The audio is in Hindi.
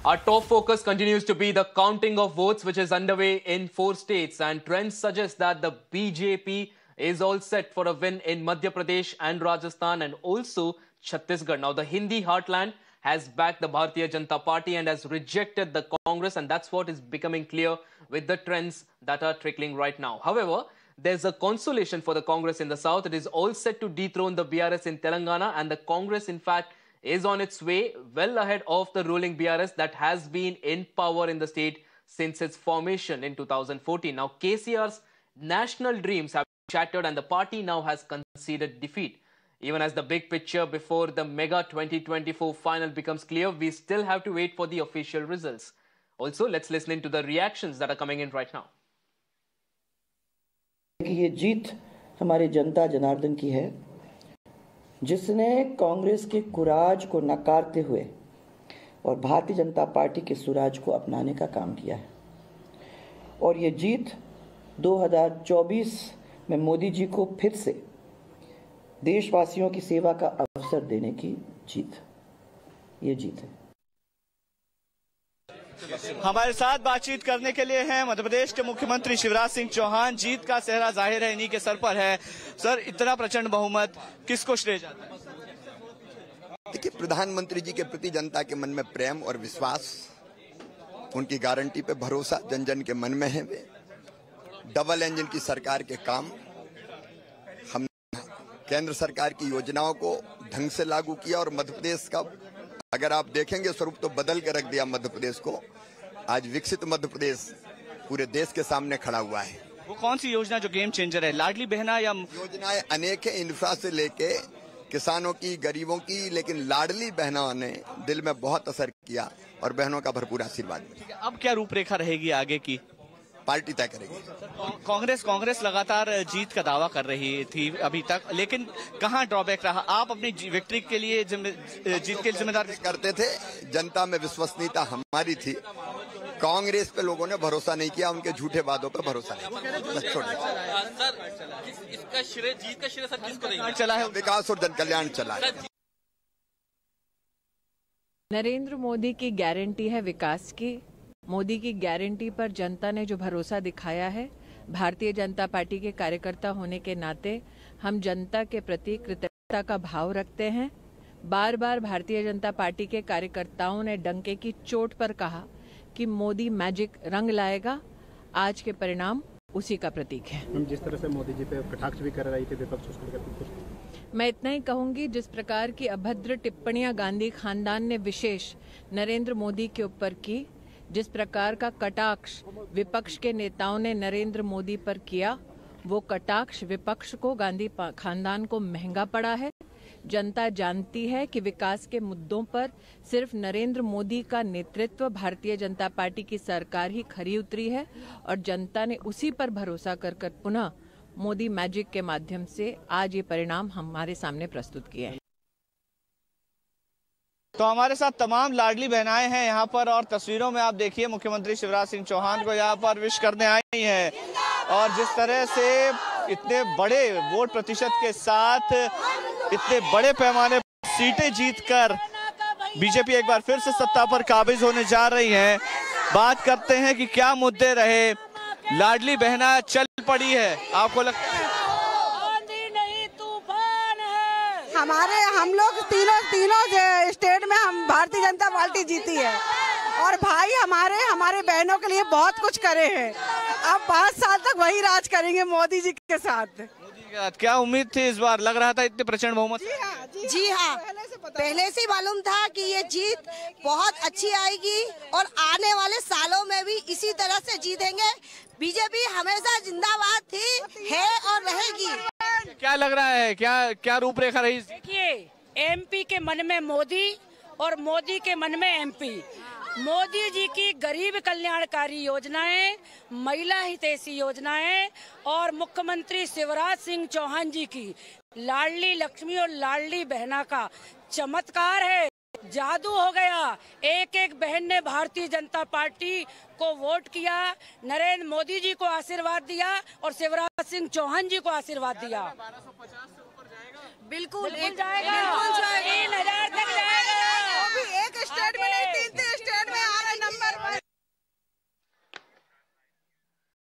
Our top focus continues to be the counting of votes, which is underway in 4 states, and trends suggest that the BJP is all set for a win in Madhya Pradesh and Rajasthan and also Chhattisgarh. Now, the Hindi heartland has backed the Bharatiya Janata Party and has rejected the Congress, and that's what is becoming clear with the trends that are trickling right now. However, there's a consolation for the Congress in the south. It is all set to dethrone the BRS in Telangana, and the Congress, in fact, is on its way well ahead of the ruling BRS that has been in power in the state since its formation in 2014. Now, KCR's national dreams have been shattered and the party now has conceded defeat. Even as the big picture before the mega 2024 final becomes clear, we still have to wait for the official results. Also, let's listen into the reactions that are coming in right now. ये जीत हमारे जनता जनार्दन की है, जिसने कांग्रेस के कुराज को नकारते हुए और भारतीय जनता पार्टी के सुराज को अपनाने का काम किया है। और ये जीत 2024 में मोदी जी को फिर से देशवासियों की सेवा का अवसर देने की ये जीत है। हमारे साथ बातचीत करने के लिए हैं मध्य प्रदेश के मुख्यमंत्री शिवराज सिंह चौहान। जीत का सेहरा जाहिर है इन्हीं के सर पर है। सर, इतना प्रचंड बहुमत किसको श्रेय जाता है? देखिए, प्रधानमंत्री जी के प्रति जनता के मन में प्रेम और विश्वास, उनकी गारंटी पे भरोसा जन जन के मन में है। वे डबल इंजन की सरकार के काम, हम केंद्र सरकार की योजनाओं को ढंग से लागू किया और मध्य प्रदेश का अगर आप देखेंगे स्वरूप तो बदल के रख दिया मध्य प्रदेश को। आज विकसित मध्य प्रदेश पूरे देश के सामने खड़ा हुआ है। वो कौन सी योजना जो गेम चेंजर है? लाडली बहना या योजनाएं अनेक है, इंफ्रा से लेके किसानों की, गरीबों की, लेकिन लाडली बहनों ने दिल में बहुत असर किया और बहनों का भरपूर आशीर्वाद मिला। अब क्या रूपरेखा रहेगी आगे की? पार्टी तय करेगी। कांग्रेस लगातार जीत का दावा कर रही थी अभी तक, लेकिन कहां ड्रॉबैक रहा? आप अपनी विक्ट्री के लिए जीत के जिम्मेदार करते थे। जनता में विश्वसनीयता हमारी थी। कांग्रेस पे लोगों ने भरोसा नहीं किया, उनके झूठे वादों पे भरोसा नहीं किया। इसका श्रेय, जीत का श्रेय सर किसको नहीं चला है? विकास और जन कल्याण चला है। नरेंद्र मोदी की गारंटी है विकास की। मोदी की गारंटी पर जनता ने जो भरोसा दिखाया है, भारतीय जनता पार्टी के कार्यकर्ता होने के नाते हम जनता के प्रति कृतज्ञता का भाव रखते हैं। बार बार भारतीय जनता पार्टी के कार्यकर्ताओं ने डंके की चोट पर कहा कि मोदी मैजिक रंग लाएगा। आज के परिणाम उसी का प्रतीक है। हम जिस तरह से मोदी जी पे कटाक्ष भी कर रही थी विपक्ष, उसको मैं इतना ही कहूंगी, जिस प्रकार की अभद्र टिप्पणियां गांधी खानदान ने विशेष नरेंद्र मोदी के ऊपर की, जिस प्रकार का कटाक्ष विपक्ष के नेताओं ने नरेंद्र मोदी पर किया, वो कटाक्ष विपक्ष को, गांधी खानदान को महंगा पड़ा है। जनता जानती है कि विकास के मुद्दों पर सिर्फ नरेंद्र मोदी का नेतृत्व, भारतीय जनता पार्टी की सरकार ही खरी उतरी है और जनता ने उसी पर भरोसा कर पुनः मोदी मैजिक के माध्यम से आज ये परिणाम हमारे सामने प्रस्तुत किए हैं। तो हमारे साथ तमाम लाडली बहनाएं हैं यहाँ पर और तस्वीरों में आप देखिए मुख्यमंत्री शिवराज सिंह चौहान को यहाँ पर विश करने आई हैं और जिस तरह से इतने बड़े वोट प्रतिशत के साथ इतने बड़े पैमाने पर सीटें जीतकर बीजेपी एक बार फिर से सत्ता पर काबिज होने जा रही है। बात करते हैं कि क्या मुद्दे रहे। लाडली बहना चल पड़ी है, आपको लगता है? हम लोग तीनों स्टेट में हम भारतीय जनता पार्टी जीती है और भाई हमारे बहनों के लिए बहुत कुछ करे हैं। अब 5 साल तक वही राज करेंगे मोदी जी के साथ। क्या उम्मीद थी इस बार? लग रहा था इतने प्रचंड बहुमत? जी हाँ, पहले से मालूम था कि ये जीत बहुत अच्छी आएगी और आने वाले सालों में भी इसी तरह से जीतेंगे। बीजेपी हमेशा जिंदाबाद थी, है और रहेगी। क्या लग रहा है, क्या रूपरेखा रही? देखिए, एमपी के मन में मोदी और मोदी के मन में एमपी। मोदी जी की गरीब कल्याणकारी योजनाएं, महिला हितैषी योजनाएं और मुख्यमंत्री शिवराज सिंह चौहान जी की लाडली लक्ष्मी और लाडली बहना का चमत्कार है। जादू हो गया। एक एक बहन ने भारतीय जनता पार्टी को वोट किया, नरेंद्र मोदी जी को आशीर्वाद दिया और शिवराज सिंह चौहान जी को आशीर्वाद दिया। बिल्कुल जाएगा, 3000 तक जाएगा। एक स्टेट में नहीं,